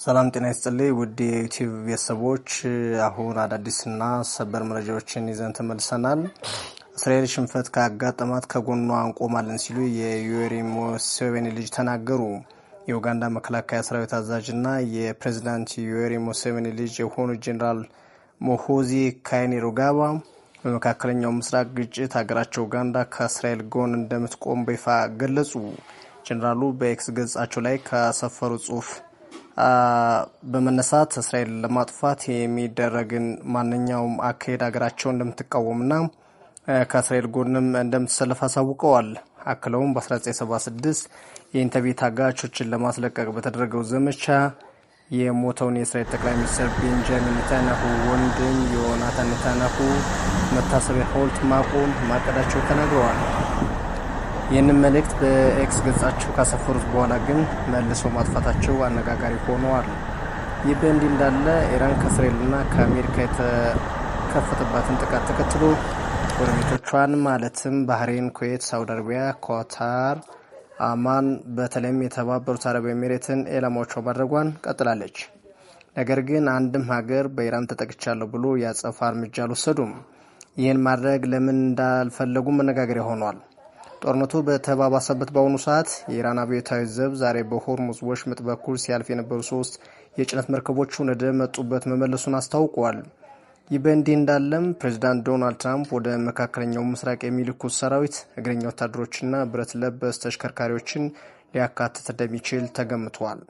ሰላም ጤና ይስጥልኝ ውድ የዩቲዩብ ቤተሰቦች፣ አሁን አዳዲስና ሰበር መረጃዎችን ይዘን ተመልሰናል። እስራኤል ሽንፈት ካጋጠማት ከጎኗ እንቆማለን ሲሉ የዩዌሪ ሙሴቬኒ ልጅ ተናገሩ። የኡጋንዳ መከላከያ ሰራዊት አዛዥና የፕሬዝዳንት ዩዌሪ ሙሴቬኒ ልጅ የሆኑ ጄኔራል ሞሆዚ ካይኔሩጋባ በመካከለኛው ምስራቅ ግጭት ሀገራቸው ኡጋንዳ ከእስራኤል ጎን እንደምትቆም በይፋ ገለጹ። ጄኔራሉ በኤክስ ገጻቸው ላይ ከሰፈሩ ጽሑፍ በመነሳት እስራኤል ለማጥፋት የሚደረግን ማንኛውም አካሄድ ሀገራቸው እንደምትቃወምና ከእስራኤል ጎንም እንደምትሰለፍ አሳውቀዋል። አክለውም በ1976 የኢንተቤ ታጋቾችን ለማስለቀቅ በተደረገው ዘመቻ የሞተውን የእስራኤል ጠቅላይ ሚኒስትር ቤንጃሚን ኔታንያሁ ወንድም ዮናታን ኔታንያሁ መታሰቢያ ሐውልት ማቆም ማቀዳቸው ተናግረዋል። ይህንን መልእክት በኤክስ ገጻቸው ካሰፈሩት በኋላ ግን መልሰው ማጥፋታቸው አነጋጋሪ ሆነዋል። ይህ በእንዲህ እንዳለ ኢራን ከእስራኤልና ከአሜሪካ የተከፈተባትን ጥቃት ተከትሎ ጎረቤቶቿን ማለትም ባህሬን፣ ኩዌት፣ ሳውዲ አረቢያ፣ ኳታር፣ አማን በተለይም የተባበሩት አረብ ኤሚሬትን ኢላማዎቿ ማድረጓን ቀጥላለች። ነገር ግን አንድም ሀገር በኢራን ተጠቅቻለሁ ብሎ ያጸፋ እርምጃ አልወሰዱም። ይህን ማድረግ ለምን እንዳልፈለጉ መነጋገሪያ ሆኗል። ጦርነቱ በተባባሰበት በአሁኑ ሰዓት የኢራን አብዮታዊ ዘብ ዛሬ በሆርሙዝ ወሽመጥ በኩል ሲያልፍ የነበሩ 3 የጭነት መርከቦች ወደ መጡበት መመለሱን አስታውቋል። ይህ በእንዲህ እንዳለም ፕሬዚዳንት ዶናልድ ትራምፕ ወደ መካከለኛው ምስራቅ የሚልኩት ሰራዊት እግረኛ ወታደሮችና ብረት ለበስ ተሽከርካሪዎችን ሊያካትት እንደሚችል ተገምቷል።